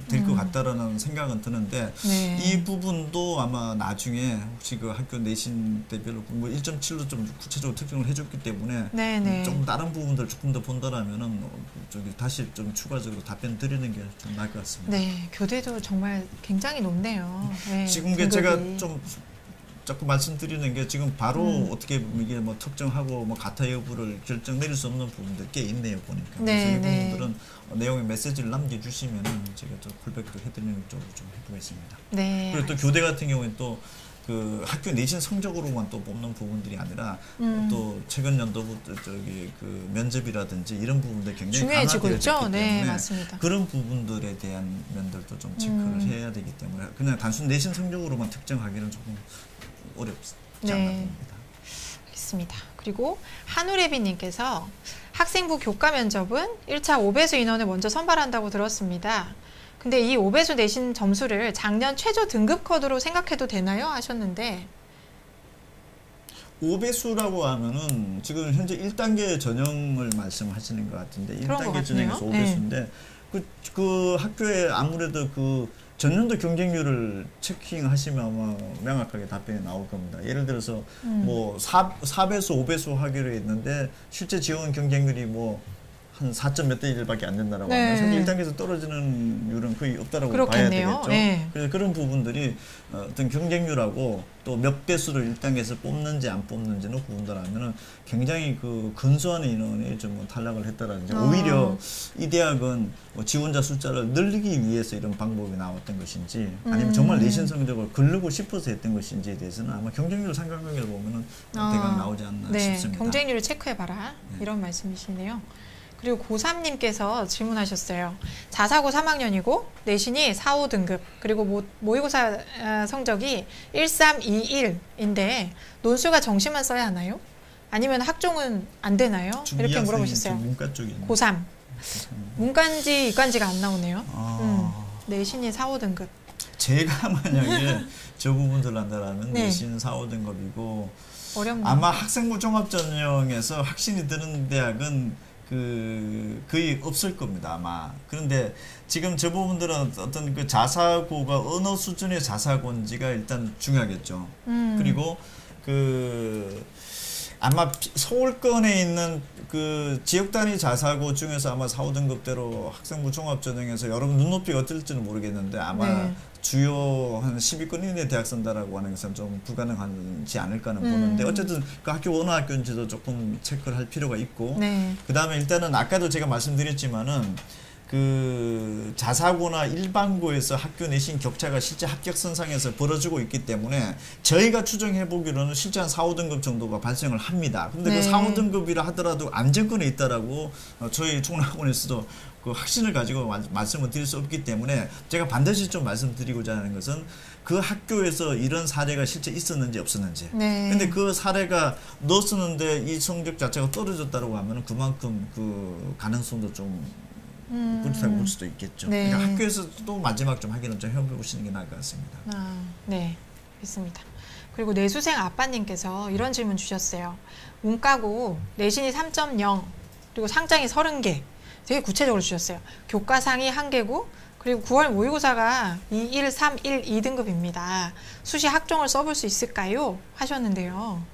될 것 같다라는 생각은 드는데, 네. 이 부분도 아마 나중에 혹시 그 학교 내신 대별로 뭐 1.7로 좀 구체적으로 특정을 해줬기 때문에 네네. 좀 다른 부분들 조금 더 본다라면은 저기 다시 좀 추가적으로 답변 드리는 게 좀 나을 것 같습니다. 네, 교대도 정말 굉장히 높네요. 네, 지금 게 제가 좀 자꾸 말씀드리는 게 지금 바로 어떻게 이게 뭐 특정하고 뭐 가타 여부를 결정 내릴 수 없는 부분들 꽤 있네요 보니까. 네, 그래서 이 네. 부분들은 내용의 메시지를 남겨주시면 제가 또 콜백도 해드리는 쪽으로 좀 해보겠습니다. 네. 그리고 또 교대 같은 경우에는 또 그 학교 내신 성적으로만 또 뽑는 부분들이 아니라 또 최근 연도부터 저기 그 면접이라든지 이런 부분들 굉장히 중요해지고 강화되어 있죠. 있기 네, 때문에 맞습니다. 그런 부분들에 대한 면들도 좀 체크를 해야 되기 때문에 그냥 단순 내신 성적으로만 특정하기는 조금 어렵지 않나 네. 봅니다. 알겠습니다. 그리고 한우레비님께서 학생부 교과 면접은 1차 5배수 인원을 먼저 선발한다고 들었습니다. 근데 이 5배수 내신 점수를 작년 최저 등급 코드로 생각해도 되나요? 하셨는데, 5배수라고 하면은 지금 현재 1단계 전형을 말씀하시는 것 같은데, 그런 것 1단계 전형에서 같네요. 5배수인데 그 학교에 아무래도 그 전년도 경쟁률을 체킹하시면 아마 명확하게 답변이 나올 겁니다. 예를 들어서 뭐 4배수, 5배수 하기로 했는데 실제 지원 경쟁률이 뭐 한 4점 몇 대 1밖에 안 된다라고 네. 하면 사실 1단계에서 떨어지는 율은 거의 없다라고 그렇겠네요. 봐야 되겠죠. 네. 그래서 그런 부분들이 어떤 경쟁률하고 또 몇 배수를 1단계에서 뽑는지 안 뽑는지는 구분다라면은 굉장히 그 근소한 인원이 좀 탈락을 했다라든지 오히려 이 대학은 뭐 지원자 숫자를 늘리기 위해서 이런 방법이 나왔던 것인지 아니면 정말 내신 성적을 걸르고 싶어서 했던 것인지에 대해서는 아마 경쟁률 상관관계를 보면은 대강 나오지 않나 네, 싶습니다. 경쟁률을 체크해봐라. 이런 말씀이시네요. 그리고 고3님께서 질문하셨어요. 자사고 3학년이고 내신이 4, 5등급 그리고 모의고사 성적이 1, 3, 2, 1인데 논술과 정시만 써야 하나요? 아니면 학종은 안 되나요? 이렇게 물어보셨어요. 문과 쪽이 고3. 문과인지 이과인지가 안 나오네요. 아. 내신이 4, 5등급. 제가 만약에 저 부분들 한다라면 네. 내신 4, 5등급이고 어렵네요. 아마 학생부 종합전형에서 확신이 드는 대학은 거의 없을 겁니다 아마. 그런데 지금 저 부분들은 어떤 그 자사고가 어느 수준의 자사고인지가 일단 중요하겠죠. 그리고 아마 서울권에 있는 그 지역 단위 자사고 중에서 아마 4, 5등급대로 학생부 종합전형에서 여러분 눈높이가 어떨지는 모르겠는데 아마 네. 주요 한 10위권 이내 대학 선다라고 하는 것은 좀 불가능하지 않을까는 보는데 어쨌든 그 학교 어느 학교인지도 조금 체크를 할 필요가 있고 네. 그 다음에 일단은 아까도 제가 말씀드렸지만은 그 자사고나 일반고에서 학교 내신 격차가 실제 합격선상에서 벌어지고 있기 때문에 저희가 추정해 보기로는 실제 한 4, 5등급 정도가 발생을 합니다. 근데 네. 그 4, 5등급이라 하더라도 안정권에 있다라고 저희 총학원에서도 그 확신을 가지고 말씀을 드릴 수 없기 때문에 제가 반드시 좀 말씀드리고자 하는 것은 그 학교에서 이런 사례가 실제 있었는지 없었는지. 네. 근데 그 사례가 넣었었는데 이 성적 자체가 떨어졌다고 하면 그만큼 그 가능성도 좀 그렇다고 볼 수도 있겠죠. 네. 그러니까 학교에서 또 마지막 좀 확인을 좀 해보시는 게 나을 것 같습니다. 아, 네, 있습니다. 그리고 내수생 아빠님께서 이런 질문 주셨어요. 문과고 내신이 3.0 그리고 상장이 30개 되게 구체적으로 주셨어요. 교과상이 1개고 그리고 9월 모의고사가 2, 3, 1, 2등급입니다. 수시 학종을 써볼 수 있을까요? 하셨는데요.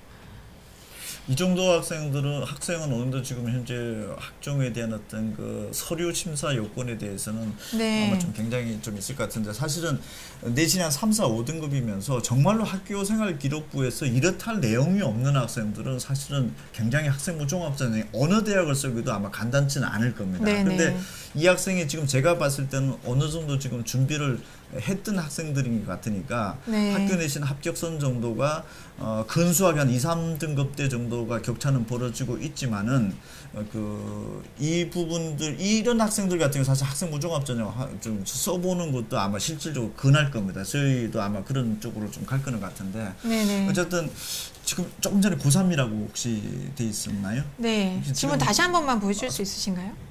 이 정도 학생은 어느 정도 지금 현재 학종에 대한 어떤 그 서류 심사 요건에 대해서는 네. 아마 좀 굉장히 좀 있을 것 같은데 사실은 내신이 한 3, 4, 5등급이면서 정말로 학교 생활 기록부에서 이렇다 할 내용이 없는 학생들은 사실은 굉장히 학생부 종합전형이 어느 대학을 쓰기도 아마 간단치는 않을 겁니다. 그런데 이 학생이 지금 제가 봤을 때는 어느 정도 지금 준비를 했던 학생들인 것 같으니까 네. 학교 내신 합격선 정도가 근소하게 한 2, 3등급대 정도가 격차는 벌어지고 있지만은 이 부분들 이런 학생들 같은 경우 사실 학생부 종합전형 좀 써보는 것도 아마 실질적으로 근할 겁니다. 저희도 아마 그런 쪽으로 좀 갈 거는 같은데 네네. 어쨌든 지금 조금 전에 고3이라고 혹시 돼 있었나요? 네. 지금 질문 다시 한 번만 보여줄 수 있으신가요?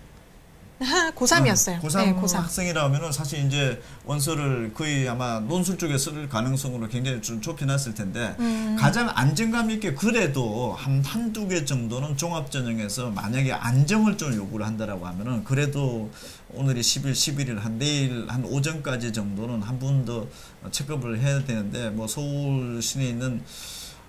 고3이었어요. 고3 네, 고3. 학생이라면은 사실 이제 원서를 거의 아마 논술 쪽에 쓸 가능성으로 굉장히 좀 좁혀놨을 텐데 가장 안정감 있게 그래도 한두 개 정도는 종합전형에서 만약에 안정을 좀 요구를 한다라고 하면은 그래도 오늘이 10일, 11일 한 내일 한 오전까지 정도는 한 번 더 체크업을 해야 되는데 뭐 서울 시내에 있는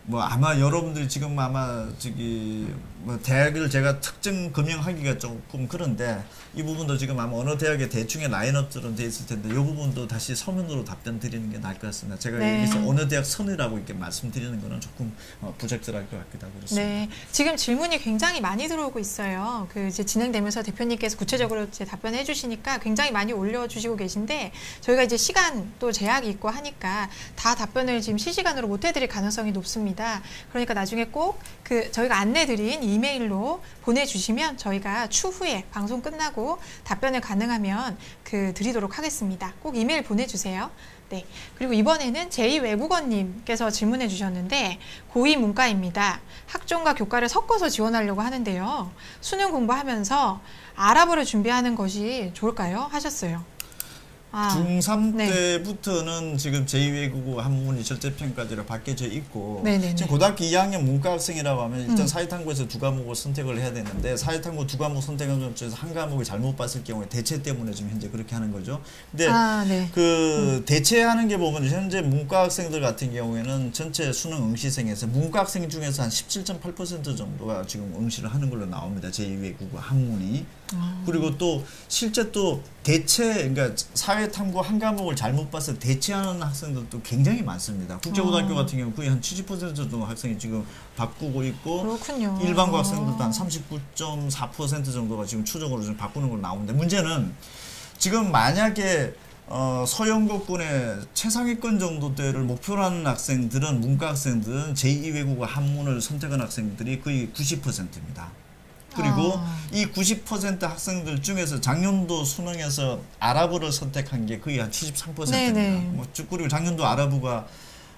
뭐 아마 여러분들이 지금 아마 저기 뭐 대학을 제가 특정 금명하기가 조금 그런데 이 부분도 지금 아마 어느 대학의 대충의 라인업들은 돼 있을 텐데 이 부분도 다시 서면으로 답변 드리는 게 나을 것 같습니다. 제가 네. 여기서 어느 대학 선이라고 이렇게 말씀드리는 거는 조금 부적절할 것 같기도 하고 그렇습니다. 네, 지금 질문이 굉장히 많이 들어오고 있어요. 그 이제 진행되면서 대표님께서 구체적으로 이제 답변해 주시니까 굉장히 많이 올려주시고 계신데 저희가 이제 시간 또 제약이 있고 하니까 다 답변을 지금 실시간으로 못 해드릴 가능성이 높습니다. 그러니까 나중에 꼭 그 저희가 안내드린 이메일로 보내주시면 저희가 추후에 방송 끝나고 답변을 가능하면 드리도록 하겠습니다. 꼭 이메일 보내주세요. 네. 그리고 이번에는 제2외국어님께서 질문해 주셨는데 고2 문과입니다. 학종과 교과를 섞어서 지원하려고 하는데요. 수능 공부하면서 아랍어를 준비하는 것이 좋을까요? 하셨어요. 중3 네. 때부터는 지금 제2외국어 한문이 절대평가제로 바뀌어져 있고 네네네. 지금 고등학교 2학년 문과학생이라고 하면 일단 사회탐구에서 2과목을 선택을 해야 되는데 사회탐구 2과목 선택하는 중에서 한 과목을 잘못 봤을 경우에 대체 때문에 지금 현재 그렇게 하는 거죠. 근데 네. 대체하는 게 보면 현재 문과학생들 같은 경우에는 전체 수능 응시생에서 문과학생 중에서 한 17.8% 정도가 지금 응시를 하는 걸로 나옵니다. 제2외국어 한문이. 그리고 또 실제 또 대체 그러니까 사회탐구 한 과목을 잘못 봐서 대체하는 학생들도 굉장히 많습니다. 국제고등학교 같은 경우 거의 한 70% 정도 학생이 지금 바꾸고 있고 그렇군요. 일반고 학생들도 한 39.4% 정도가 지금 추정으로 좀 바꾸는 걸로 나오는데 문제는 지금 만약에 서영고권의 최상위권 정도대를 목표로 하는 학생들은 문과 학생들은 제2외국어 한문을 선택한 학생들이 거의 90%입니다. 그리고 이 90% 학생들 중에서 작년도 수능에서 아랍어를 선택한 게 거의 한 73%입니다. 그리고 작년도 아랍어가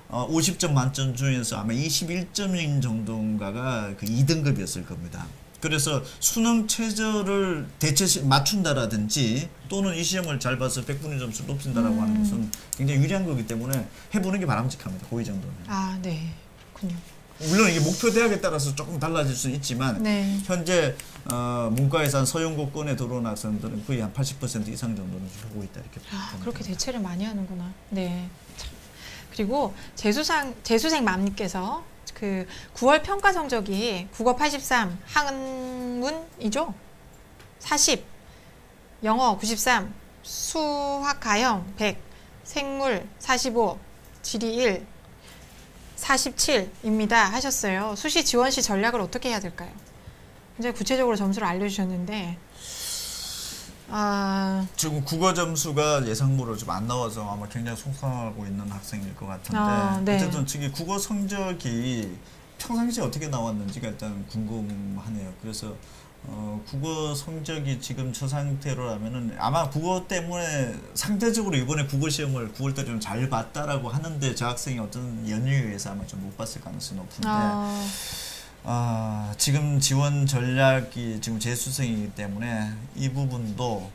50점 만점 중에서 아마 21점인 정도인가가 그 2등급이었을 겁니다. 그래서 수능 최저를 맞춘다라든지 또는 이 시험을 잘 봐서 100분의 점수를 높인다라고 하는 것은 굉장히 유리한 거기 때문에 해보는 게 바람직합니다. 고2 정도는. 네. 그렇군요. 물론 이게 목표 대학에 따라서 조금 달라질 수는 있지만 현재 문과에서 한 서영고권에 들어온 학생들은 거의 한 80% 이상 정도는 하고 있다 이렇게 그렇게 대체를 많이 하는구나. 네. 그리고 재수생 맘님께서 그 9월 평가 성적이 국어 83, 한문이죠? 40, 영어 93, 수학 가형 100, 생물 45, 지리 1, 47입니다 하셨어요. 수시 지원 시 전략을 어떻게 해야 될까요? 굉장히 구체적으로 점수를 알려주셨는데 지금 국어 점수가 예상보다 좀 안 나와서 아마 굉장히 속상하고 있는 학생일 것 같은데 네. 어쨌든 저기 국어 성적이 평상시에 어떻게 나왔는지가 일단 궁금하네요. 그래서 국어 성적이 지금 저 상태로라면은 아마 국어 때문에 상대적으로 이번에 국어 시험을 9월달에 좀 잘 봤다라고 하는데 저 학생이 어떤 연유에 의해서 아마 좀 못 봤을 가능성이 높은데 지금 지원 전략이 지금 재수생이기 때문에 이 부분도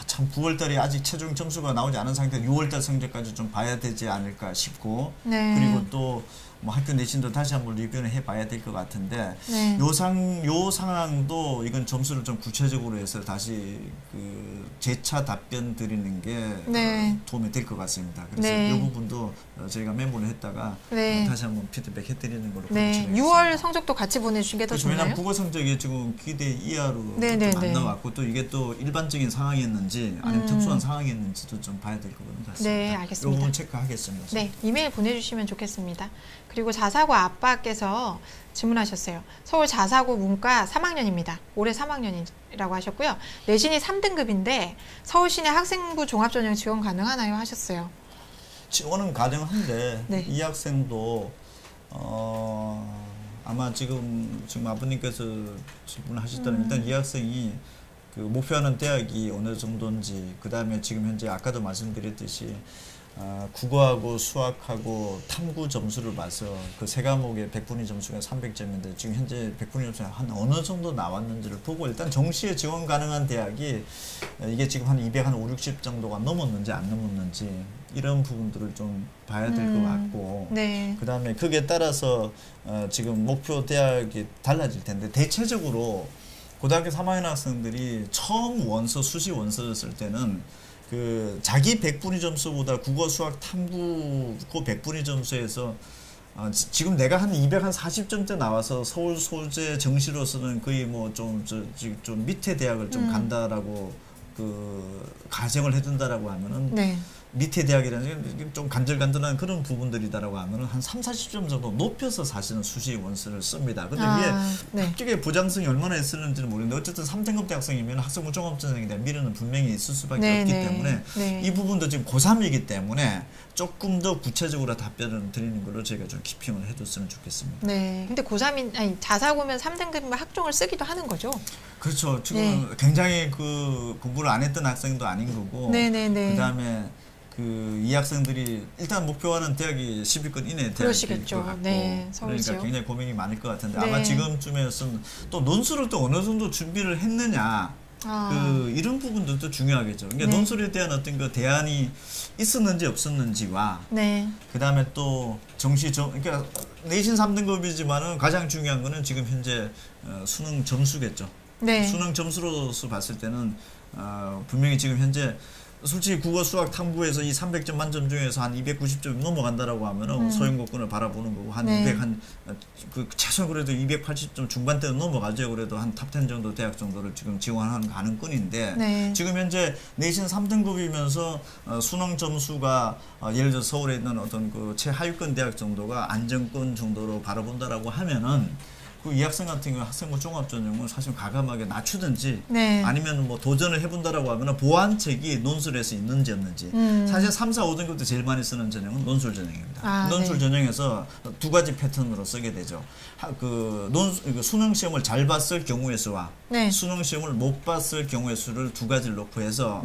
참 9월달에 아직 최종 점수가 나오지 않은 상태 6월달 성적까지 좀 봐야 되지 않을까 싶고 네. 그리고 또 뭐 학교 내신도 다시 한번 리뷰를 해봐야 될 것 같은데 네. 요 상황도 이건 점수를 좀 구체적으로 해서 다시 그 재차 답변 드리는 게 네. 도움이 될 것 같습니다. 그래서 네. 이 부분도 저희가 메모를 했다가 네. 다시 한번 피드백 해드리는 걸로 네. 6월 성적도 같이 보내주신 게 더 그렇죠. 좋나요? 왜냐하면 국어 성적이 지금 기대 이하로 네, 네, 좀 안 네. 나왔고 또 이게 또 일반적인 상황이었는지 아니면 특수한 상황이었는지도 좀 봐야 될 것 같습니다. 네, 알겠습니다. 이 부분 체크하겠습니다. 네, 이메일 보내주시면 좋겠습니다. 그리고 자사고 아빠께서 질문하셨어요. 서울 자사고 문과 3학년입니다. 올해 3학년이라고 하셨고요. 내신이 3등급인데 서울시내 학생부 종합전형 지원 가능하나요? 하셨어요. 지원은 가능한데 네. 이 학생도 아마 지금 아버님께서 질문하셨다면 일단 이 학생이 그 목표하는 대학이 어느 정도인지 그 다음에 지금 현재 아까도 말씀드렸듯이 국어하고 수학하고 탐구 점수를 봐서 그 세 과목의 100분위 점수가 300점인데 지금 현재 100분위 점수가 한 어느 정도 나왔는지를 보고 일단 정시에 지원 가능한 대학이 이게 지금 한 250, 60 정도가 넘었는지 안 넘었는지 이런 부분들을 좀 봐야 될 것 같고 네. 그 다음에 그게 따라서 지금 목표 대학이 달라질 텐데 대체적으로 고등학교 3학년 학생들이 처음 원서 수시 원서를 쓸 때는 그 자기 100분위 점수보다 국어 수학 탐구 그 100분위 점수에서 지금 내가 한 240점대 나와서 서울 소재 정시로서는 거의 뭐 좀 밑에 대학을 좀 간다라고 그 가정을 해둔다라고 하면은 네. 밑에 대학이라는 게 좀 간질간질한 그런 부분들이다라고 하면은 한 30-40점 정도 높여서 사실은 수시 원서를 씁니다. 근데 이게 네. 합격의 보장성이 얼마나 있을는지는 모르겠는데 어쨌든 3등급 대학생이면 학생부 종합전형에 대한 미래는 분명히 있을 수밖에 네, 없기 네. 때문에 네. 이 부분도 지금 고3이기 때문에 조금 더 구체적으로 답변을 드리는 걸로 저희가 좀 기핑을 해줬으면 좋겠습니다. 네. 근데 고3인, 아니, 자사고면 3등급이면 학종을 쓰기도 하는 거죠? 그렇죠. 지금 네. 굉장히 그 공부를 안 했던 학생도 아닌 거고 네네네. 그 다음에 이 학생들이 일단 목표하는 대학이 10위권 이내 대학일 그러시겠죠. 것 같고 네, 서울 그러니까 지역. 굉장히 고민이 많을 것 같은데 네. 아마 지금쯤에서는 또 논술을 또 어느 정도 준비를 했느냐 이런 부분들도 중요하겠죠. 그러니까 네. 논술에 대한 어떤 그 대안이 있었는지 없었는지와 네. 그 다음에 또 그러니까 내신 3등급이지만은 가장 중요한 거는 지금 현재 수능 점수겠죠. 네. 수능 점수로서 봤을 때는 분명히 지금 현재 솔직히 국어 수학 탐구에서 이 300점 만점 중에서 한 290점 넘어간다라고 하면은 소형고권을 바라보는 거고 한 네. 200 그 최소한 그래도 280점 중반대는 넘어가죠. 그래도 한 탑 10 정도 대학 정도를 지금 지원하는 가능권인데 네. 지금 현재 내신 3등급이면서 수능 점수가 예를 들어 서울에 있는 어떤 그 최하위권 대학 정도가 안정권 정도로 바라본다라고 하면은 이 학생 같은 경우 학생부 종합전형은 사실 과감하게 낮추든지 네. 아니면 뭐 도전을 해본다라고 하면 보완책이 논술에서 있는지 없는지 사실 3, 4, 5등급 때 제일 많이 쓰는 전형은 논술 전형입니다. 논술 네. 전형에서 두 가지 패턴으로 쓰게 되죠. 수능 시험을 잘 봤을 경우의 수와 네. 수능 시험을 못 봤을 경우의 수를 두 가지를 놓고 해서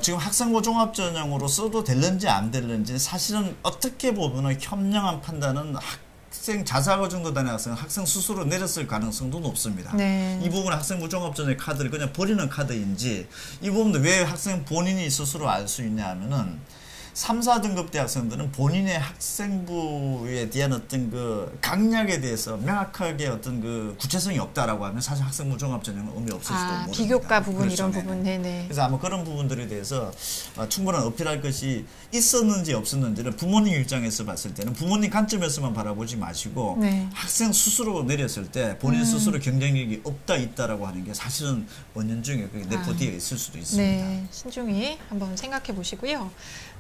지금 학생부 종합전형으로 써도 될는지 안 될는지 사실은 어떻게 보면 현명한 판단은 학생 자사고 정도 다니는 학생은 학생 스스로 내렸을 가능성도 높습니다. 네. 이 부분은 학생부 종합전형의 카드를 그냥 버리는 카드인지 이 부분도 왜 학생 본인이 스스로 알 수 있냐 하면은 3, 4등급 대학생들은 본인의 학생부에 대한 어떤 그 강약에 대해서 명확하게 어떤 그 구체성이 없다라고 하면 사실 학생부 종합전형은 의미 없을 수도 모릅니다. 비교과 부분 그렇죠. 이런 네네. 부분. 네네. 그래서 아마 그런 부분들에 대해서 충분한 어필할 것이 있었는지 없었는지를 부모님 입장에서 봤을 때는 부모님 관점에서만 바라보지 마시고 네. 학생 스스로 내렸을 때 본인 스스로 경쟁력이 없다 있다라고 하는 게 사실은 원년 중에 그게 내포되어 있을 수도 있습니다. 네, 신중히 한번 생각해 보시고요.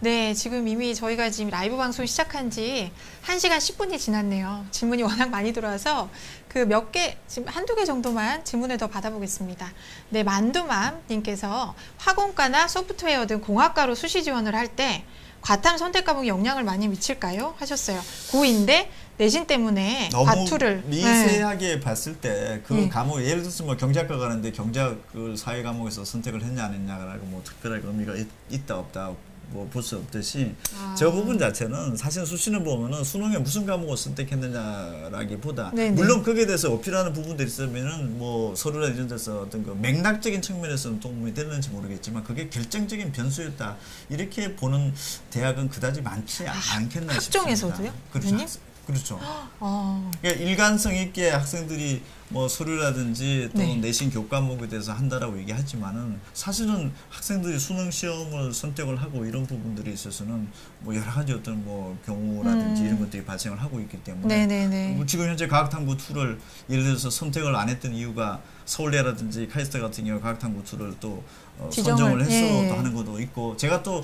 네, 네, 지금 이미 저희가 지금 라이브 방송 시작한 지 1시간 10분이 지났네요. 질문이 워낙 많이 들어와서 그 몇 개, 지금 한두 개 정도만 질문을 더 받아보겠습니다. 네, 만두맘님께서 화공과나 소프트웨어 등 공학과로 수시 지원을 할 때 과탐 선택 과목이 영향을 많이 미칠까요? 하셨어요. 고2인데 내신 때문에 너무 과투를 미세하게 봤을 때 그 네. 과목 예를 들어서 뭐 경제학과 가는데 경제학을 사회 과목에서 선택을 했냐 안 했냐라고 뭐 특별하게 의미가 있다 없다 뭐 볼 수 없듯이 저 부분 자체는 사실 수시는 보면은 수능에 무슨 과목을 선택했느냐라기보다 네네. 물론 거기에 대해서 어필하는 부분들이 있으면은 뭐 서류나 이런 데서 어떤 그 맥락적인 측면에서는 도움이 되는지 모르겠지만 그게 결정적인 변수였다 이렇게 보는 대학은 그다지 많지 않겠나 싶습니다. 학종에서도요? 그렇죠. 교수님? 그렇죠. 어, 그러니까 일관성 있게 학생들이 뭐 서류라든지 또는 네. 내신 교과목에 대해서 한다라고 얘기하지만은 사실은 학생들이 수능 시험을 선택을 하고 이런 부분들에 있어서는 뭐 여러 가지 어떤 뭐 경우라든지 이런 것들이 발생을 하고 있기 때문에 네네네. 지금 현재 과학탐구 2를 예를 들어서 선택을 안 했던 이유가 서울대라든지 카이스트 같은 경우 과학탐구 2를 또 선정을 해서 예. 또 하는 것도 있고 제가 또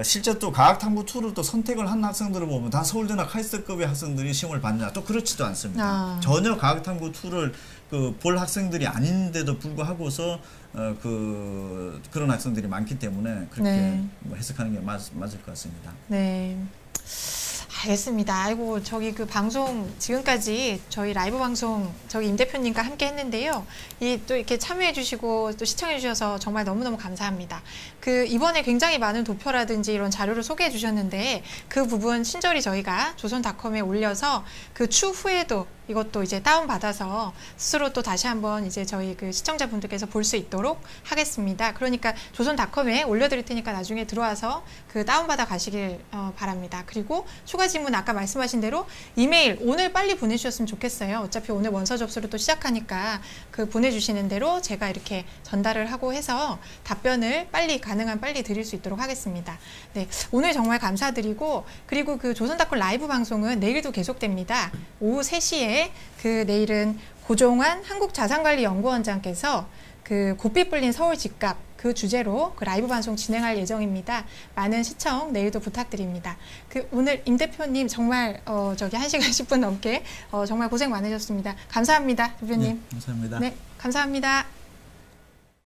실제 또 과학탐구 2를 또 선택을 한 학생들을 보면 다 서울대나 카이스트급의 학생들이 시험을 봤냐 또 그렇지도 않습니다. 전혀 과학탐구 2를 볼 학생들이 아닌데도 불구하고서 그런 학생들이 많기 때문에 그렇게 네. 뭐 해석하는 게 맞을 것 같습니다. 네. 알겠습니다. 아이고, 저기 그 방송, 지금까지 저희 라이브 방송, 저기 임 대표님과 함께 했는데요. 또 이렇게 참여해주시고 또 시청해주셔서 정말 너무너무 감사합니다. 이번에 굉장히 많은 도표라든지 이런 자료를 소개해 주셨는데 그 부분 친절히 저희가 조선닷컴에 올려서 그 추후에도 이것도 이제 다운받아서 스스로 또 다시 한번 이제 저희 그 시청자분들께서 볼 수 있도록 하겠습니다. 그러니까 조선닷컴에 올려드릴 테니까 나중에 들어와서 그 다운받아 가시길 바랍니다. 그리고 추가 질문 아까 말씀하신 대로 이메일 오늘 빨리 보내주셨으면 좋겠어요. 어차피 오늘 원서 접수를 또 시작하니까 그 보내주시는 대로 제가 이렇게 전달을 하고 해서 답변을 가능한 빨리 드릴 수 있도록 하겠습니다. 네, 오늘 정말 감사드리고 그리고 그 조선닷컴 라이브 방송은 내일도 계속됩니다. 오후 3시에 내일은 고종환 한국자산관리연구원장께서 곱비 불린 서울 집값 그 주제로 라이브 방송 진행할 예정입니다. 많은 시청 내일도 부탁드립니다. 오늘 임 대표님 정말 1시간 10분 넘게 정말 고생 많으셨습니다. 감사합니다, 대표님. 네, 감사합니다. 네, 감사합니다.